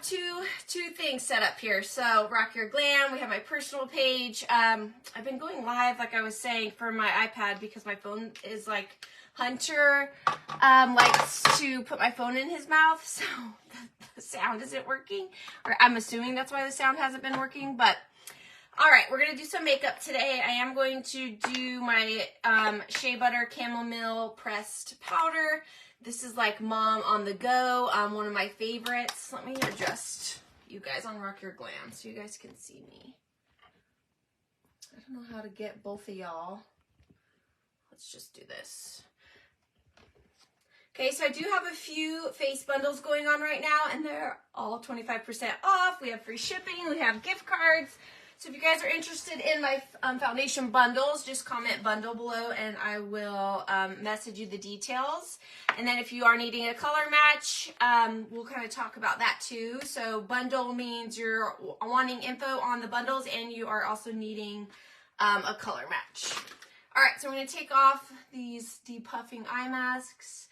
two things set up here. So Rock Your Glam, we have my personal page. I've been going live, like I was saying, for my iPad because my phone is like, Hunter likes to put my phone in his mouth, so the sound isn't working. Or I'm assuming that's why the sound hasn't been working, but all right, we're gonna do some makeup today. I am going to do my Shea Butter Chamomile Pressed Powder. This is like Mom on the go, one of my favorites. Let me adjust you guys on Rock Your Glam so you guys can see me. I don't know how to get both of y'all. Let's just do this. Okay, so I do have a few face bundles going on right now, and they're all 25% off. We have free shipping, we have gift cards. So if you guys are interested in my foundation bundles, just comment bundle below and I will message you the details. And then if you are needing a color match, we'll kind of talk about that too. So bundle means you're wanting info on the bundles and you are also needing a color match. All right, so I'm going to take off these depuffing eye masks.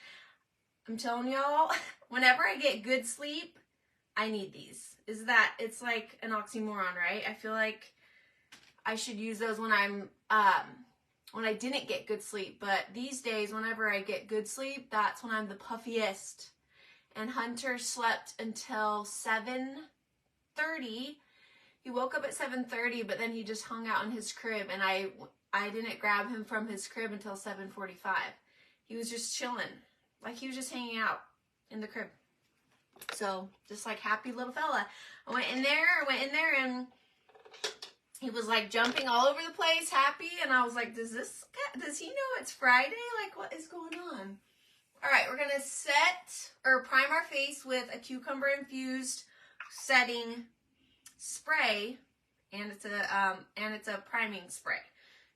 I'm telling y'all, whenever I get good sleep, I need these. It's like an oxymoron, right? I feel like I should use those when when I didn't get good sleep. But these days, whenever I get good sleep, that's when I'm the puffiest. And Hunter slept until 7:30. He woke up at 7:30, but then he just hung out in his crib, and I didn't grab him from his crib until 7:45. He was just chilling. Like he was just hanging out in the crib. So just like happy little fella. I went in there and he was like jumping all over the place, happy. And I was like, does he know it's Friday? Like what is going on? All right, we're going to prime our face with a cucumber infused setting spray. And it's a priming spray.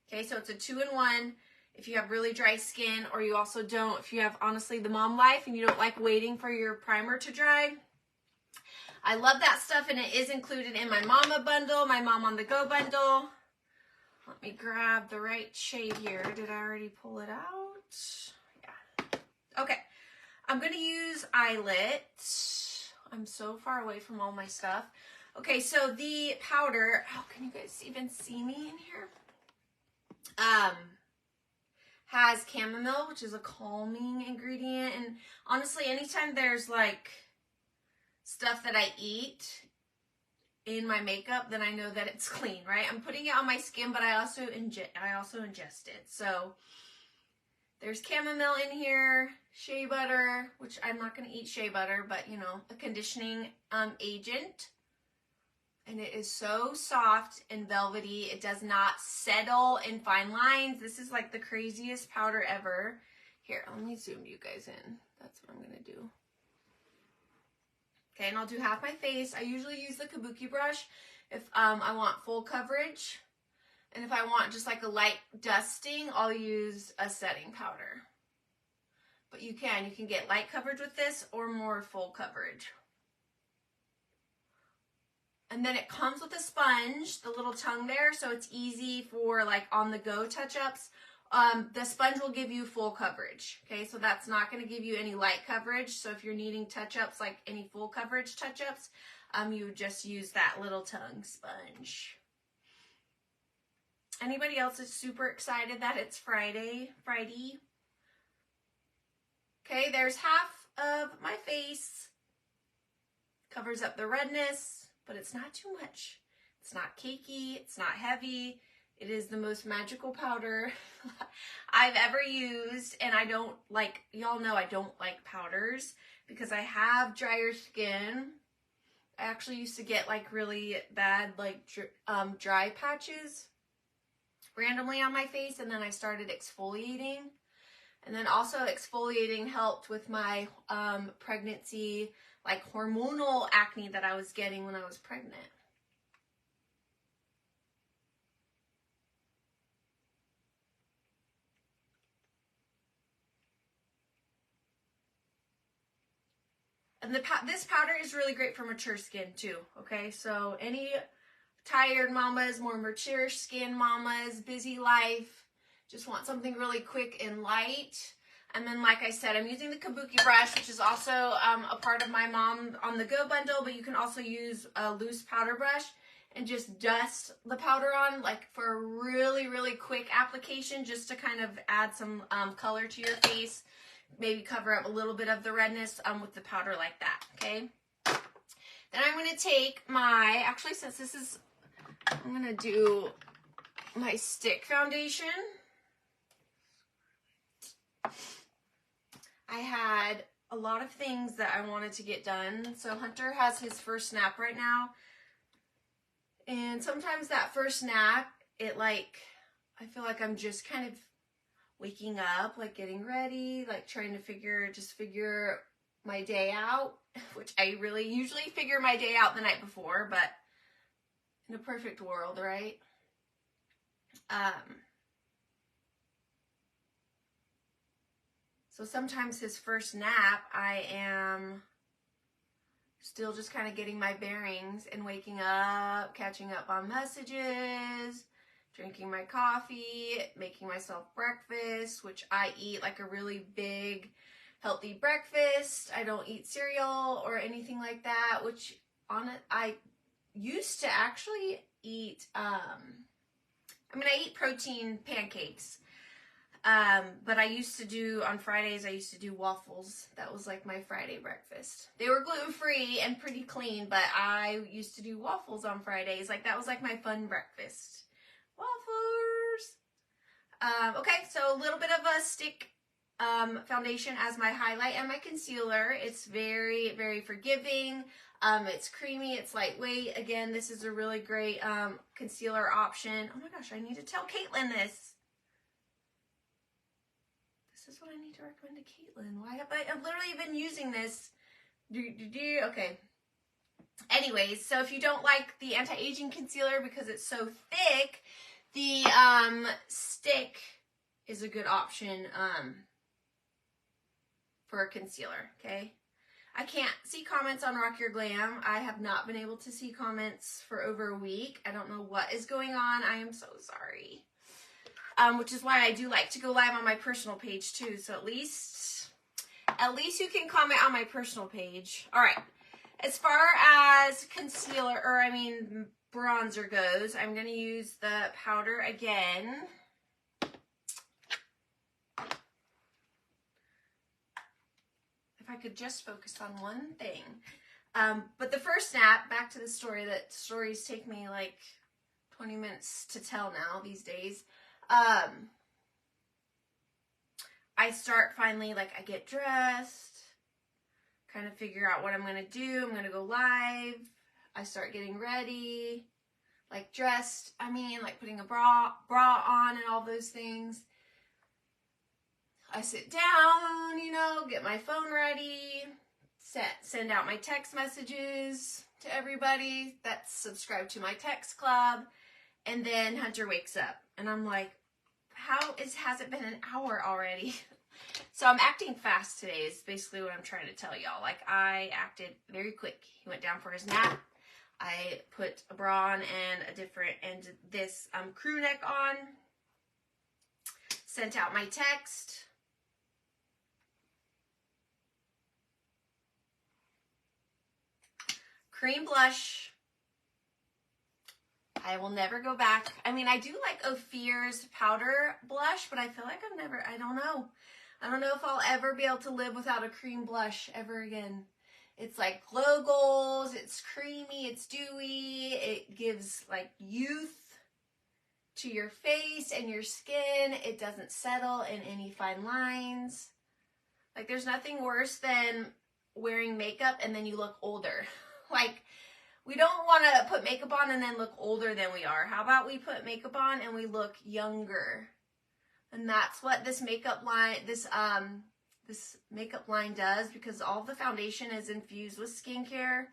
Okay, so it's a 2-in-1. If you have really dry skin, or you also don't, if you have honestly the mom life and you don't like waiting for your primer to dry, I love that stuff, and it is included in my Mama bundle, my Mom on the Go bundle. Let me grab the right shade here. Did I already pull it out? Yeah. Okay. I'm going to use Eyelet. I'm so far away from all my stuff. Okay, so the powder, can you guys even see me in here? Has chamomile, which is a calming ingredient. And honestly, anytime there's like stuff that I eat in my makeup, then I know that it's clean, right? I'm putting it on my skin, but I also ingest it. So there's chamomile in here, shea butter, which I'm not going to eat shea butter, but you know, a conditioning agent. And it is so soft and velvety. It does not settle in fine lines. This is like the craziest powder ever. Here, let me zoom you guys in. That's what I'm going to do. Okay, and I'll do half my face. I usually use the kabuki brush if I want full coverage. And if I want just like a light dusting, I'll use a setting powder. But you can get light coverage with this or more full coverage. And then it comes with a sponge, the little tongue there, so it's easy for like on-the-go touch-ups. The sponge will give you full coverage, okay? So that's not going to give you any light coverage. So if you're needing touch-ups, like any full coverage touch-ups, you would just use that little tongue sponge. Anybody else is super excited that it's Friday? Okay, there's half of my face. Covers up the redness. But it's not too much. It's not cakey. It's not heavy. It is the most magical powder I've ever used. And I don't like, y'all know I don't like powders because I have drier skin. I actually used to get like really bad like dry patches randomly on my face. And then I started exfoliating. And then also exfoliating helped with my pregnancy, like hormonal acne that I was getting when I was pregnant. And this powder is really great for mature skin too, okay? So any tired mamas, more mature skin mamas, busy life, just want something really quick and light. And then, like I said, I'm using the kabuki brush, which is also a part of my Mom on the Go bundle, but you can also use a loose powder brush and just dust the powder on, like for a really, really quick application, just to kind of add some color to your face, maybe cover up a little bit of the redness with the powder like that, okay? Then I'm going to take my, actually since this is, I'm going to do my stick foundation. I had a lot of things that I wanted to get done. So Hunter has his first nap right now. And sometimes that first nap, it like, I feel like I'm just kind of waking up, like getting ready, like trying to figure my day out, which I really usually figure my day out the night before, but in a perfect world, right? So sometimes his first nap, I am still just kind of getting my bearings and waking up, catching up on messages, drinking my coffee, making myself breakfast, which I eat like a really big, healthy breakfast. I don't eat cereal or anything like that, which I used to actually eat, I eat protein pancakes. But I used to do, on Fridays, I used to do waffles. That was like my Friday breakfast. They were gluten-free and pretty clean, but I used to do waffles on Fridays. Like, that was like my fun breakfast. Waffles! Okay, so a little bit of a stick foundation as my highlight and my concealer. It's very, very forgiving. It's creamy, it's lightweight. Again, this is a really great concealer option. Oh my gosh, I need to tell Caitlin this. This is what I need to recommend to Caitlin. Why have I've literally been using this. Okay. Anyways, so if you don't like the anti-aging concealer because it's so thick, the stick is a good option for a concealer, okay? I can't see comments on Rock Your Glam. I have not been able to see comments for over a week. I don't know what is going on. I am so sorry. Which is why I do like to go live on my personal page too. So at least you can comment on my personal page. All right. As far as concealer, bronzer goes, I'm going to use the powder again. If I could just focus on one thing. But the first snap, back to the story, that stories take me like 20 minutes to tell now these days. I start finally, like, I get dressed, kind of figure out what I'm going to do. I'm going to go live. I start getting ready, like dressed, like putting a bra on and all those things. I sit down, get my phone ready, send out my text messages to everybody that's subscribed to my text club. And then Hunter wakes up and I'm like, has it been an hour already? So I'm acting fast today is basically what I'm trying to tell y'all. Like, I acted very quick. He went down for his nap. I put a bra on and this crew neck on. Sent out my text. Cream blush. I will never go back. I do like Ophir's powder blush, but I feel like I don't know. I don't know if I'll ever be able to live without a cream blush ever again. It's like glow goals, it's creamy, it's dewy, it gives like youth to your face and your skin. It doesn't settle in any fine lines. Like, there's nothing worse than wearing makeup and then you look older. Like, we don't want to put makeup on and then look older than we are. How about we put makeup on and we look younger? And that's what this makeup line, this makeup line does, because all the foundation is infused with skincare,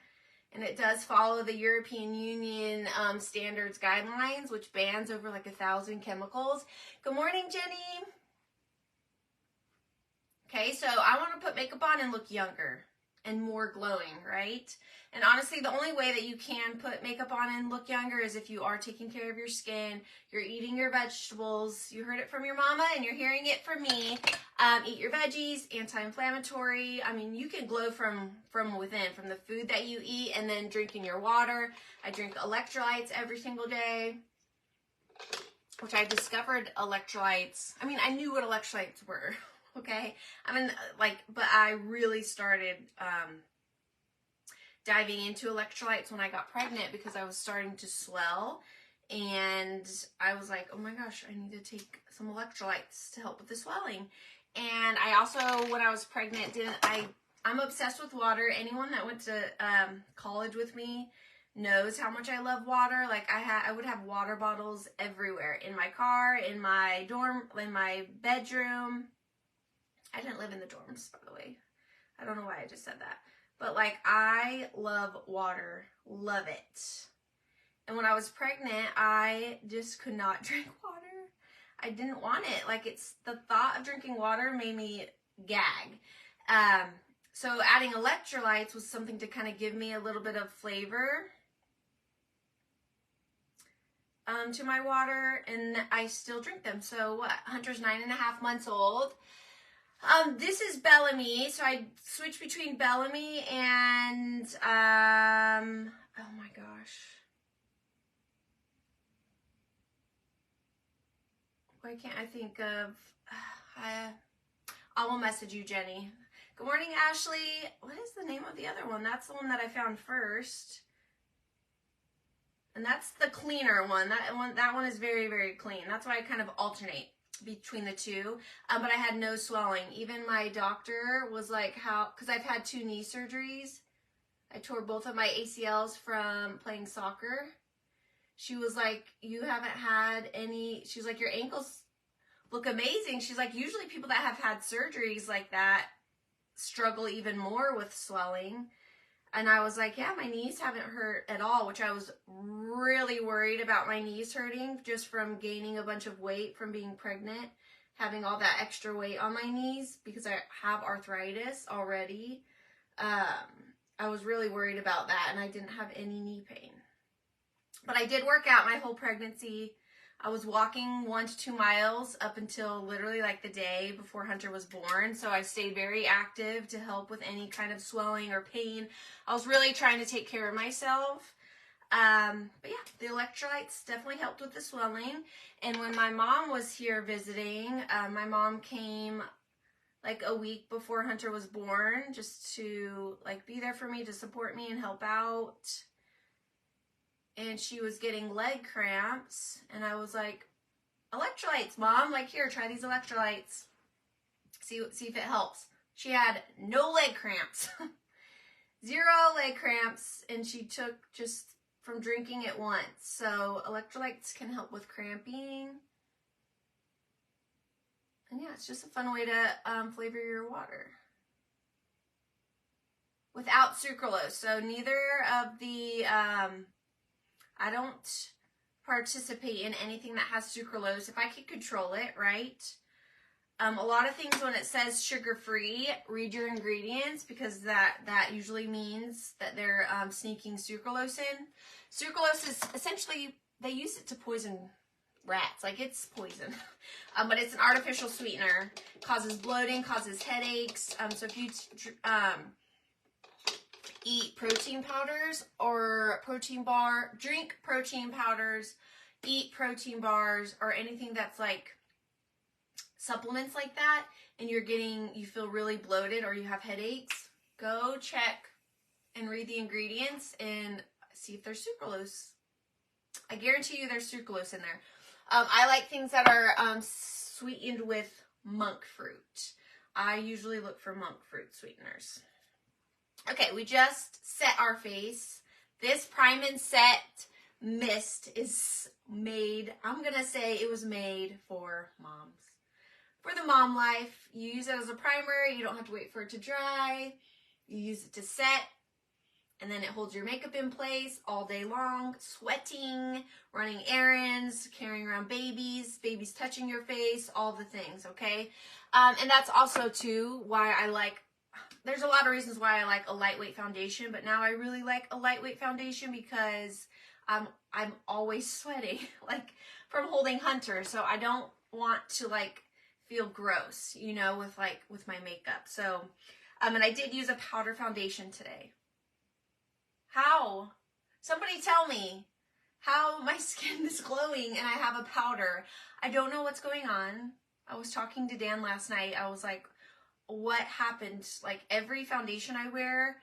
and it does follow the European Union standards guidelines, which bans over like 1,000 chemicals. Good morning, Jenny. Okay, so I want to put makeup on and look younger. and more glowing, right? And honestly, the only way that you can put makeup on and look younger is if you are taking care of your skin, you're eating your vegetables. You heard it from your mama and you're hearing it from me. Eat your veggies, anti-inflammatory. I mean, you can glow from within, from the food that you eat, and then drinking your water. I drink electrolytes every single day, which I discovered electrolytes. I mean, I knew what electrolytes were, okay? I mean, like, but I really started diving into electrolytes when I got pregnant because I was starting to swell, and I was like, oh my gosh, I need to take some electrolytes to help with the swelling. And I also, when I was pregnant, I'm obsessed with water. Anyone that went to college with me knows how much I love water. Like I would have water bottles everywhere, in my car, in my dorm, in my bedroom. I didn't live in the dorms, by the way. I don't know why I just said that. But like, I love water, love it. And when I was pregnant, I just could not drink water. I didn't want it. Like, it's the thought of drinking water made me gag. So adding electrolytes was something to kind of give me a little bit of flavor to my water, and I still drink them. So what? Hunter's 9.5 months old. This is Bellamy, so I switch between Bellamy and, oh my gosh. Why can't I think of, I will message you, Jenny. Good morning, Ashley. What is the name of the other one? That's the one that I found first. And that's the cleaner one. That one is very, very clean. That's why I kind of alternate between the two, but I had no swelling. Even my doctor was like, because I've had 2 knee surgeries. I tore both of my ACLs from playing soccer. She was like, you haven't had any, she's like, your ankles look amazing. She's like, usually people that have had surgeries like that struggle even more with swelling. And I was like, yeah, my knees haven't hurt at all, which I was really worried about my knees hurting just from gaining a bunch of weight from being pregnant, having all that extra weight on my knees because I have arthritis already. I was really worried about that, and I didn't have any knee pain. But I did work out my whole pregnancy. I was walking 1 to 2 miles up until literally like the day before Hunter was born. So I stayed very active to help with any kind of swelling or pain. I was really trying to take care of myself. But yeah, the electrolytes definitely helped with the swelling. And when my mom was here visiting, my mom came like a week before Hunter was born just to like be there for me, to support me and help out. And she was getting leg cramps, and I was like, electrolytes, Mom, like, here, try these electrolytes. See if it helps. She had no leg cramps. 0 leg cramps, and she took just from drinking it once. So electrolytes can help with cramping. And yeah, it's just a fun way to flavor your water. Without sucralose. So neither of the, I don't participate in anything that has sucralose if I can control it, right? A lot of things when it says sugar-free, read your ingredients, because that usually means that they're sneaking sucralose in. Sucralose is essentially, they use it to poison rats, like it's poison. But it's an artificial sweetener, causes bloating, causes headaches. So if you eat protein powders or protein bar, drink protein powders, eat protein bars, or anything that's like supplements like that, and you feel really bloated or you have headaches, go check and read the ingredients and see if there's sucralose. I guarantee you there's sucralose in there. I like things that are sweetened with monk fruit. I usually look for monk fruit sweeteners. Okay, we just set our face. This Prime and Set mist is made, I'm going to say it was made for moms. For the mom life, you use it as a primer. You don't have to wait for it to dry. You use it to set, and then it holds your makeup in place all day long, sweating, running errands, carrying around babies touching your face, all the things, okay? And that's also, too, why I like there's a lot of reasons why I like a lightweight foundation, but now I really like a lightweight foundation because I'm always sweating, like from holding Hunter. So I don't want to like feel gross, you know, with my makeup. So, and I did use a powder foundation today. How? Somebody tell me how my skin is glowing and I have a powder. I don't know what's going on. I was talking to Dan last night. I was like, what happened? Like every foundation I wear,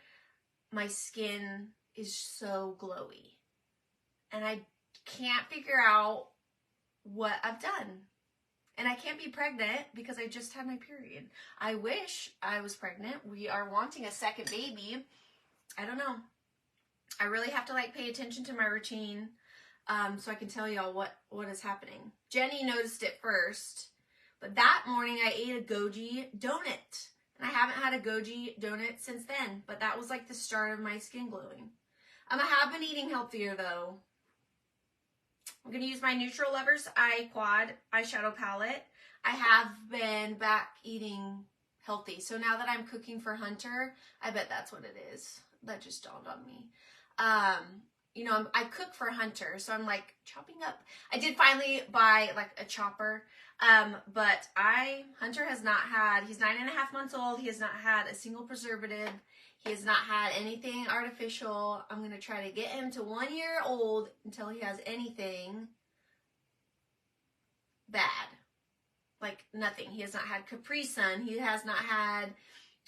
my skin is so glowy. And I can't figure out what I've done. And I can't be pregnant because I just had my period. I wish I was pregnant. We are wanting a second baby. I don't know. I really have to like pay attention to my routine so I can tell y'all what is happening. Jenny noticed it first, but that morning I ate a goji donut. And I haven't had a goji donut since then, but that was like the start of my skin glowing. I have been eating healthier though. I'm going to use my Neutral Lovers Eye Quad eyeshadow palette. I have been back eating healthy. So now that I'm cooking for Hunter, I bet that's what it is. That just dawned on me. You know, I cook for Hunter, so I'm like chopping up. I did finally buy like a chopper, but Hunter has not had, he's 9.5 months old. He has not had a single preservative. He has not had anything artificial. I'm going to try to get him to 1 year old until he has anything bad. Like nothing. He has not had Capri Sun. He has not had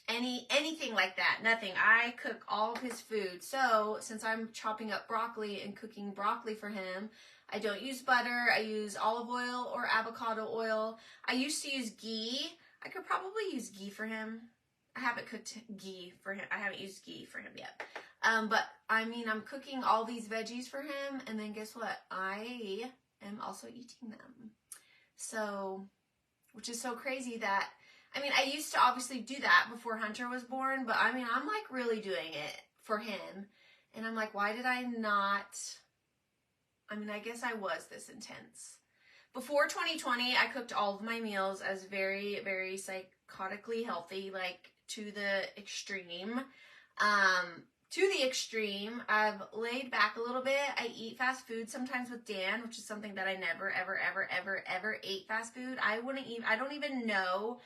anything like that. Nothing. I cook all of his food. So since I'm chopping up broccoli and cooking broccoli for him, I don't use butter. I use olive oil or avocado oil. I used to use ghee. I could probably use ghee for him. I haven't cooked ghee for him. I haven't used ghee for him yet. But I mean, I'm cooking all these veggies for him. And then guess what? I am also eating them. So, which is so crazy that, I mean, I used to obviously do that before Hunter was born. But I mean, I'm like really doing it for him. And I'm like, why did I not? I mean, I guess I was this intense. Before 2020, I cooked all of my meals as very, very psychotically healthy, like to the extreme. I've laid back a little bit. I eat fast food sometimes with Dan, which is something that I never, ever, ever, ever, ever ate fast food. I don't even know.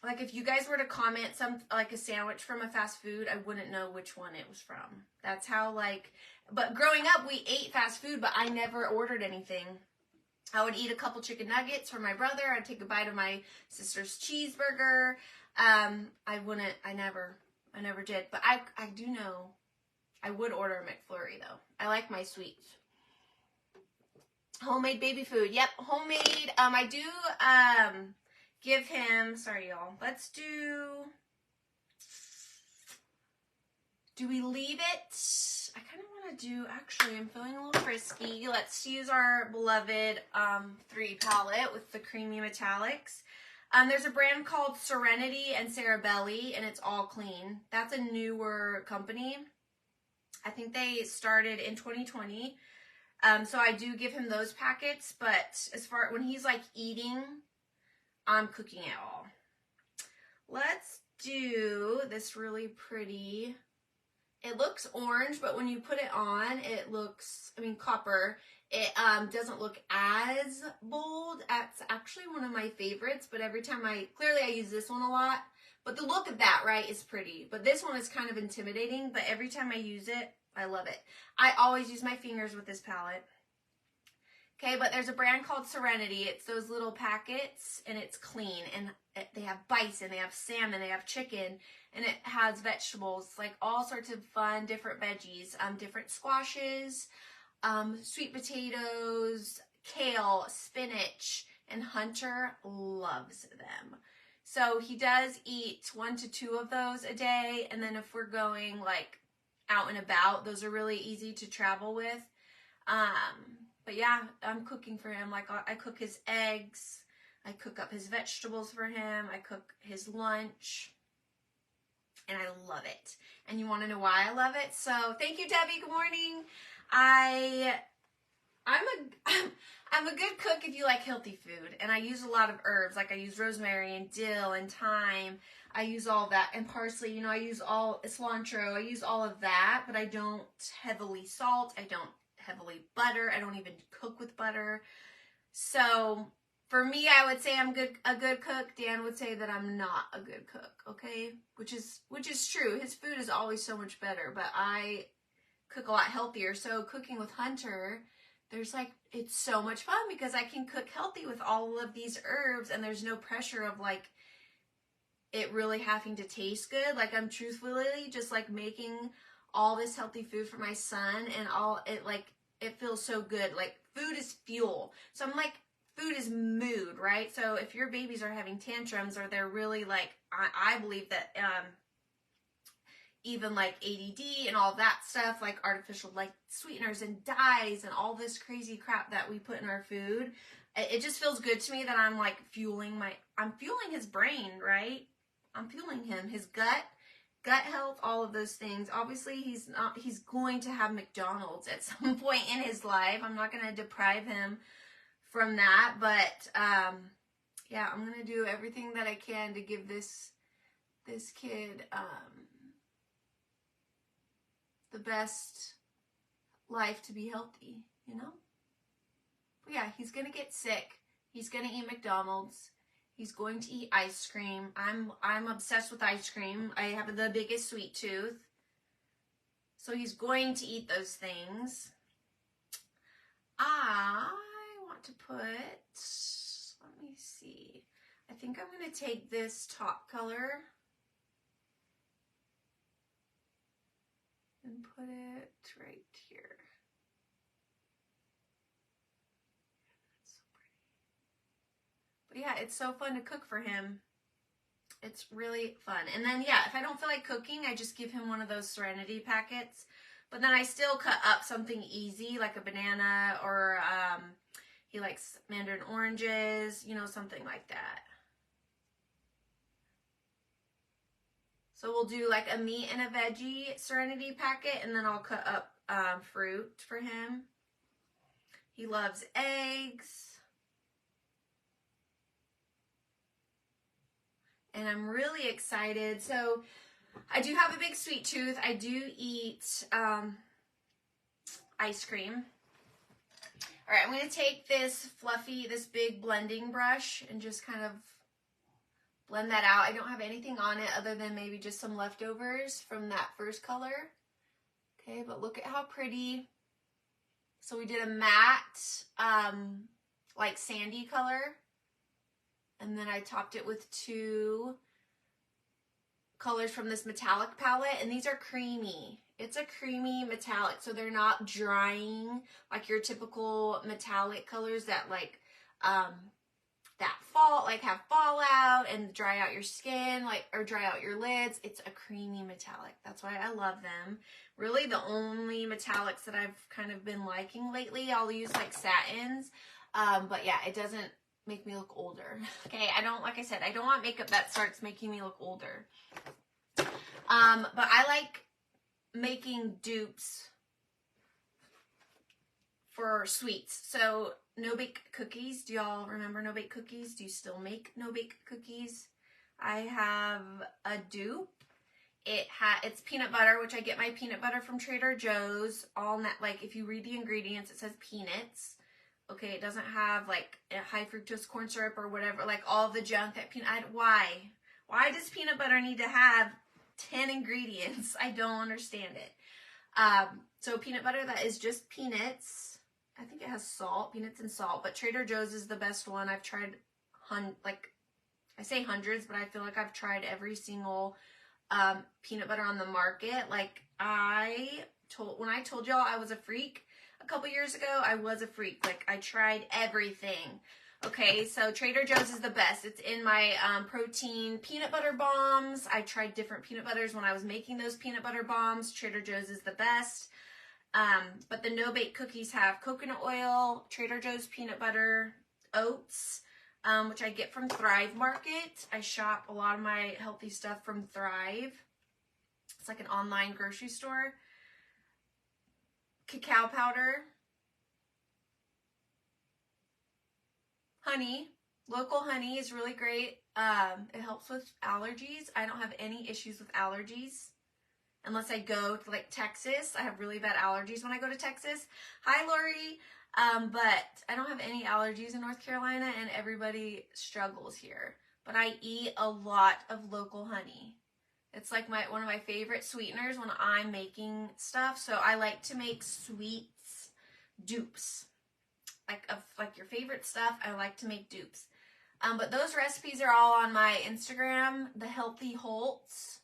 Like if you guys were to comment like a sandwich from a fast food, I wouldn't know which one it was from. That's how but growing up we ate fast food, but I never ordered anything. I would eat a couple chicken nuggets for my brother. I'd take a bite of my sister's cheeseburger. I never did. But I do know I would order a McFlurry though. I like my sweets. Homemade baby food. Yep, homemade. I do give him, sorry y'all. Let's do we leave it? I kind of want to do, actually, I'm feeling a little frisky. Let's use our beloved 3 palette with the creamy metallics. There's a brand called Serenity and Cerebelli, and it's all clean. That's a newer company. I think they started in 2020. So I do give him those packets, but as far when he's like eating, I'm cooking it all. Let's do this really pretty. It looks orange, but when you put it on, it looks, copper. It doesn't look as bold. That's actually one of my favorites, but every time clearly I use this one a lot. But the look of that, right, is pretty. But this one is kind of intimidating, but every time I use it, I love it. I always use my fingers with this palette. Okay, but there's a brand called Serenity. It's those little packets, and it's clean. And they have bison, they have salmon, they have chicken, and it has vegetables, like all sorts of fun, different veggies, different squashes, sweet potatoes, kale, spinach, and Hunter loves them. So he does eat 1 to 2 of those a day, and then if we're going like out and about, those are really easy to travel with. But yeah, I'm cooking for him. Like I cook his eggs, I cook up his vegetables for him, I cook his lunch, and I love it. And you want to know why I love it? So thank you, Debbie. Good morning. I'm a good cook if you like healthy food, and I use a lot of herbs. Like I use rosemary and dill and thyme. I use all that, and parsley, you know, I use all cilantro, I use all of that, but I don't heavily salt, I don't heavily butter, I don't even cook with butter. So for me, I would say I'm a good cook. Dan would say that I'm not a good cook, okay? Which is true. His food is always so much better, but I cook a lot healthier. So cooking with Hunter, there's like, it's so much fun because I can cook healthy with all of these herbs, and there's no pressure of like it really having to taste good. Like, I'm truthfully just like making all this healthy food for my son, and it feels so good. Like, food is fuel. So I'm like, food is mood, right? So if your babies are having tantrums, or they're really like, I believe that even like ADD and all that stuff, like artificial like sweeteners and dyes and all this crazy crap that we put in our food, it just feels good to me that I'm like I'm fueling his brain, right? I'm fueling him, his gut health, all of those things. Obviously, he's going to have McDonald's at some point in his life. I'm not going to deprive him from that, but yeah, I'm going to do everything that I can to give this kid the best life to be healthy, you know? But yeah, he's going to get sick. He's going to eat McDonald's. He's going to eat ice cream. I'm obsessed with ice cream. I have the biggest sweet tooth. So he's going to eat those things. I want to put, let me see. I think I'm going to take this top color and put it right here. That's so pretty. But yeah, it's so fun to cook for him. It's really fun. And then, yeah, if I don't feel like cooking, I just give him one of those Serenity packets. But then I still cut up something easy, like a banana, or he likes mandarin oranges, you know, something like that. So we'll do like a meat and a veggie Serenity packet, and then I'll cut up fruit for him. He loves eggs. And I'm really excited. So I do have a big sweet tooth. I do eat ice cream. All right, I'm going to take this big blending brush and just kind of blend that out. I don't have anything on it other than maybe just some leftovers from that first color. Okay, but look at how pretty. So we did a matte, like sandy color. And then I topped it with 2 colors from this metallic palette. And these are creamy. It's a creamy metallic. So they're not drying like your typical metallic colors that like, have fallout and dry out your skin, like, or dry out your lids. It's a creamy metallic. That's why I love them. Really the only metallics that I've kind of been liking lately. I'll use like satins. But yeah, it doesn't make me look older. Okay, like I said, I don't want makeup that starts making me look older. But I like making dupes for sweets. So no-bake cookies. Do y'all remember no-bake cookies? Do you still make no-bake cookies? I have a dupe. It's peanut butter, which I get my peanut butter from Trader Joe's. Like, if you read the ingredients, it says peanuts. Okay, it doesn't have like a high fructose corn syrup or whatever, like all the junk that why? Why does peanut butter need to have 10 ingredients? I don't understand it. So peanut butter that is just peanuts. I think it has salt, peanuts and salt, but Trader Joe's is the best one. I've tried, I say hundreds, but I feel like I've tried every single peanut butter on the market. Like, when I told y'all I was a freak a couple years ago, I was a freak. Like, I tried everything. Okay, so Trader Joe's is the best. It's in my protein peanut butter bombs. I tried different peanut butters when I was making those peanut butter bombs. Trader Joe's is the best. But the no-bake cookies have coconut oil, Trader Joe's peanut butter, oats, which I get from Thrive Market. I shop a lot of my healthy stuff from Thrive. It's like an online grocery store. Cacao powder, honey, Local honey is really great. It helps with allergies. I don't have any issues with allergies unless I go to like Texas. I have really bad allergies when I go to Texas. Hi, Lori. But I don't have any allergies in North Carolina, and everybody struggles here. But I eat a lot of local honey. It's like one of my favorite sweeteners when I'm making stuff. So I like to make sweets dupes. Like your favorite stuff, I like to make dupes. But those recipes are all on my Instagram, The Healthy Holtz.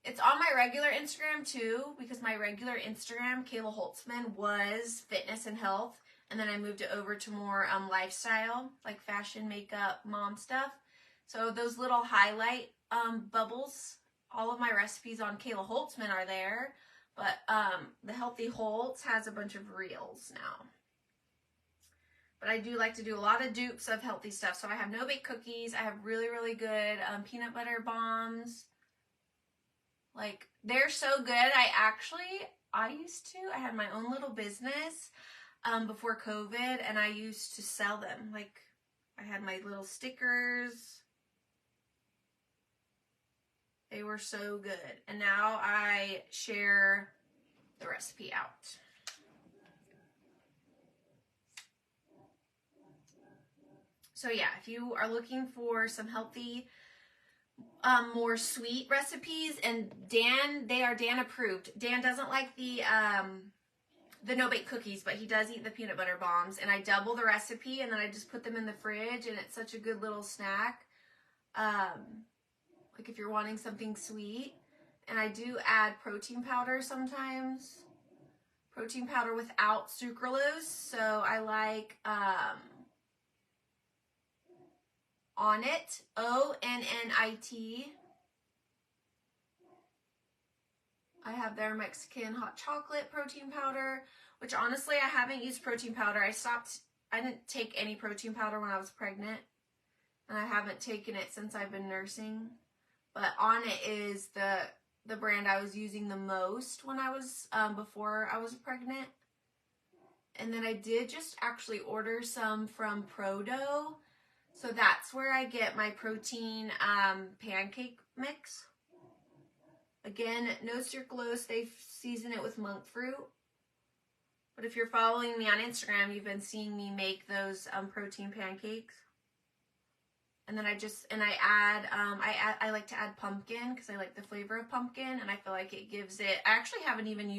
It's on my regular Instagram too, because my regular Instagram, Kayla Holtzman, was fitness and health. And then I moved it over to more lifestyle, like fashion, makeup, mom stuff. So those little highlight bubbles, all of my recipes on Kayla Holtzman are there. But The Healthy Holtz has a bunch of reels now. But I do like to do a lot of dupes of healthy stuff. So I have no-bake cookies. I have really, really good peanut butter bombs. Like, they're so good. I used to. I had my own little business before COVID, and I used to sell them. Like, I had my little stickers. They were so good. And now I share the recipe out. So yeah, if you are looking for some healthy, more sweet recipes, and they are Dan approved. Dan doesn't like the no-bake cookies, but he does eat the peanut butter bombs, and I double the recipe, and then I just put them in the fridge, and it's such a good little snack. Like if you're wanting something sweet. And I do add protein powder sometimes. Protein powder without sucralose. So I like Onnit, Onnit. I have their Mexican hot chocolate protein powder, which honestly I haven't used protein powder. I didn't take any protein powder when I was pregnant, and I haven't taken it since I've been nursing. But Onnit is the brand I was using the most when I was before I was pregnant. And then I did just actually order some from Prodo. So that's where I get my protein pancake mix. Again, no sucralose. They season it with monk fruit. But if you're following me on Instagram, you've been seeing me make those protein pancakes. And then I like to add pumpkin because I like the flavor of pumpkin, and I feel like it gives it. I haven't even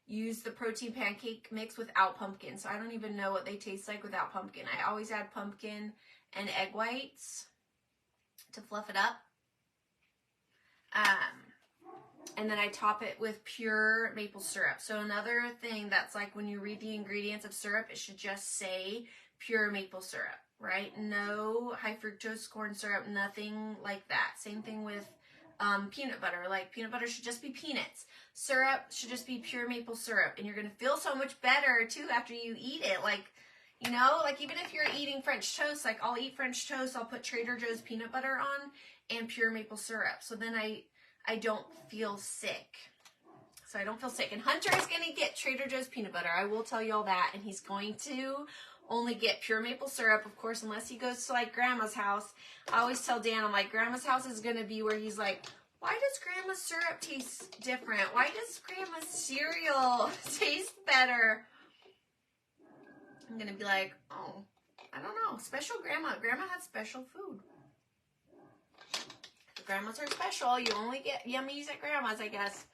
used the protein pancake mix without pumpkin, so I don't even know what they taste like without pumpkin. I always add pumpkin and egg whites to fluff it up. And then I top it with pure maple syrup. So another thing that's like when you read the ingredients of syrup, it should just say pure maple syrup, right? No high fructose corn syrup, nothing like that. Same thing with peanut butter. Like peanut butter should just be peanuts. Syrup should just be pure maple syrup. And you're going to feel so much better too after you eat it. Like, you know, like even if you're eating French toast, like I'll eat French toast, I'll put Trader Joe's peanut butter on and pure maple syrup. So then I don't feel sick. So I don't feel sick. And Hunter is going to get Trader Joe's peanut butter. I will tell you all that. And he's going to only get pure maple syrup, of course, unless he goes to like Grandma's house. I always tell Dan, I'm like, Grandma's house is going to be where he's like, why does Grandma's syrup taste different? Why does Grandma's cereal taste better? I'm going to be like, oh, I don't know. Special Grandma. Grandma had special food. Grandmas are special. You only get yummies at Grandma's, I guess.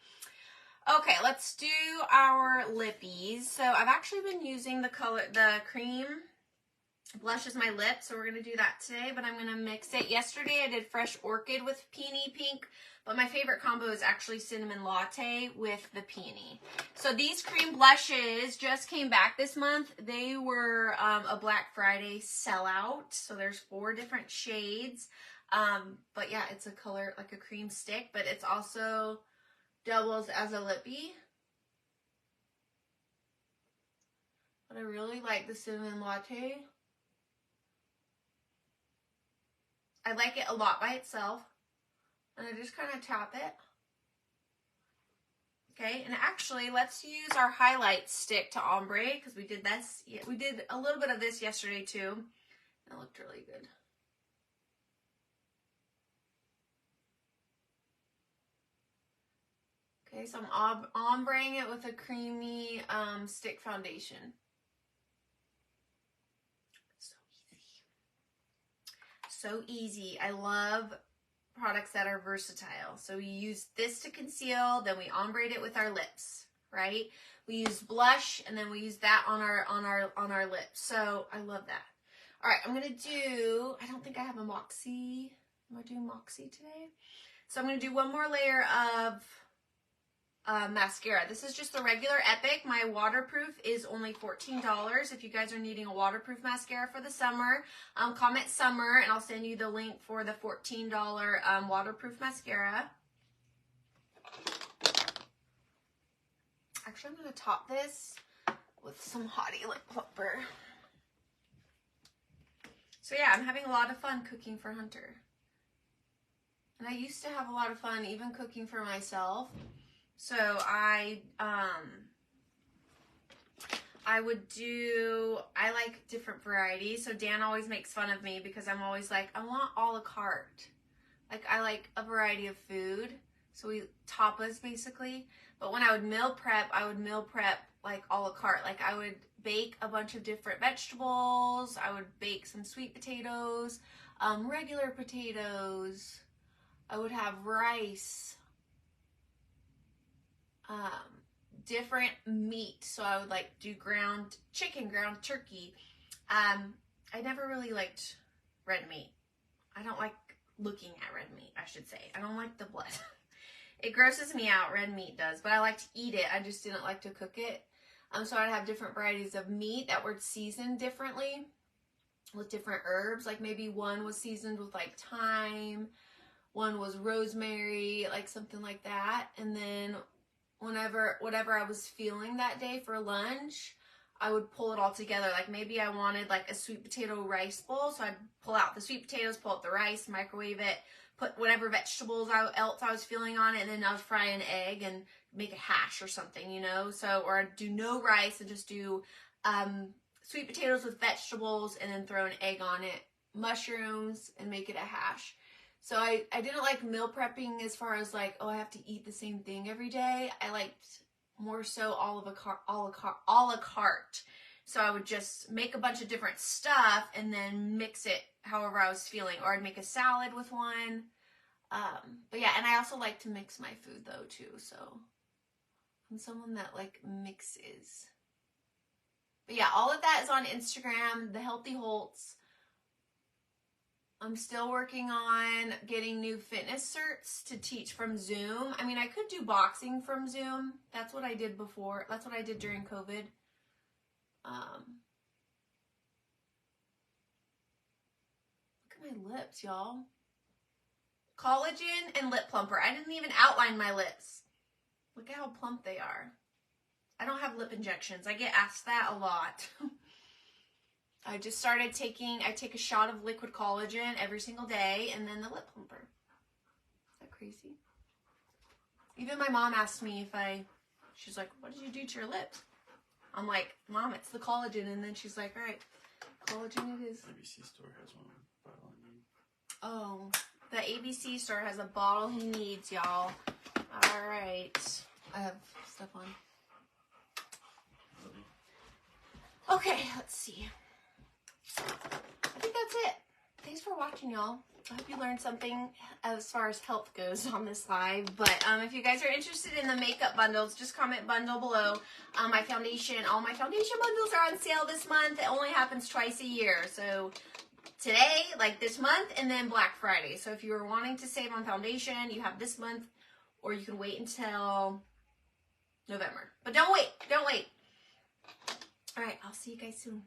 Okay, let's do our lippies. So I've actually been using the cream blushes my lips, so we're going to do that today, but I'm going to mix it. Yesterday I did Fresh Orchid with Peony Pink, but my favorite combo is actually Cinnamon Latte with the Peony. So these cream blushes just came back this month. They were a Black Friday sellout, so there's 4 different shades. But yeah, it's a color like a cream stick, but it's also doubles as a lippy. But I really like the Cinnamon Latte. I like it a lot by itself. And I just kind of tap it. Okay, and actually, let's use our highlight stick to ombre, because we did this. We did a little bit of this yesterday too. It looked really good. Okay, so I'm ombreing it with a creamy stick foundation. So easy. I love products that are versatile. So we use this to conceal, then we ombre it with our lips, right? We use blush and then we use that on our lips. So I love that. All right, I'm gonna do, I don't think I have a Moxie. Am I doing Moxie today? So I'm gonna do one more layer of mascara. This is just the regular Epic. My waterproof is only $14. If you guys are needing a waterproof mascara for the summer, comment summer and I'll send you the link for the $14 waterproof mascara. Actually, I'm going to top this with some Hottie Lip Plumper. So yeah, I'm having a lot of fun cooking for Hunter. And I used to have a lot of fun even cooking for myself. So I like different varieties. So Dan always makes fun of me because I'm always like, I want a la carte. Like I like a variety of food. So we tapas basically. But when I would meal prep like a la carte. Like I would bake a bunch of different vegetables. I would bake some sweet potatoes, regular potatoes. I would have rice. Different meat. So I would like do ground chicken, ground turkey. I never really liked red meat. I don't like looking at red meat, I should say. I don't like the blood. It grosses me out, red meat does, but I like to eat it. I just didn't like to cook it. So I'd have different varieties of meat that were seasoned differently with different herbs. Like maybe one was seasoned with like thyme, one was rosemary, like something like that. And then whatever I was feeling that day for lunch, I would pull it all together. Like maybe I wanted like a sweet potato rice bowl, so I'd pull out the sweet potatoes, pull out the rice, microwave it, put whatever vegetables else I was feeling on it, and then I'd fry an egg and make a hash or something, you know? So, or I'd do no rice and just do sweet potatoes with vegetables and then throw an egg on it, mushrooms, and make it a hash. So I didn't like meal prepping as far as like, oh, I have to eat the same thing every day. I liked more so a la carte. So I would just make a bunch of different stuff and then mix it however I was feeling. Or I'd make a salad with one. But yeah, and I also like to mix my food though too. So I'm someone that like mixes. But yeah, all of that is on Instagram, The Healthy Holtz. I'm still working on getting new fitness certs to teach from Zoom. I mean, I could do boxing from Zoom. That's what I did before. That's what I did during COVID. Look at my lips, y'all. Collagen and lip plumper. I didn't even outline my lips. Look at how plump they are. I don't have lip injections. I get asked that a lot. I just started I take a shot of liquid collagen every single day and then the lip plumper. Is that crazy? Even my mom asked me she's like, what did you do to your lips? I'm like, Mom, it's the collagen. And then she's like, all right, collagen it is. ABC store has one bottle I need. Oh, the ABC store has a bottle he needs, y'all. All right. I have stuff on. Okay, let's see. I think that's it. Thanks for watching, y'all. I hope you learned something as far as health goes on this live. But if you guys are interested in the makeup bundles, just comment bundle below. All my foundation bundles are on sale this month. It only happens twice a year. So today, like this month, and then Black Friday. So if you were wanting to save on foundation, you have this month, or you can wait until November. But don't wait. Don't wait. All right, I'll see you guys soon.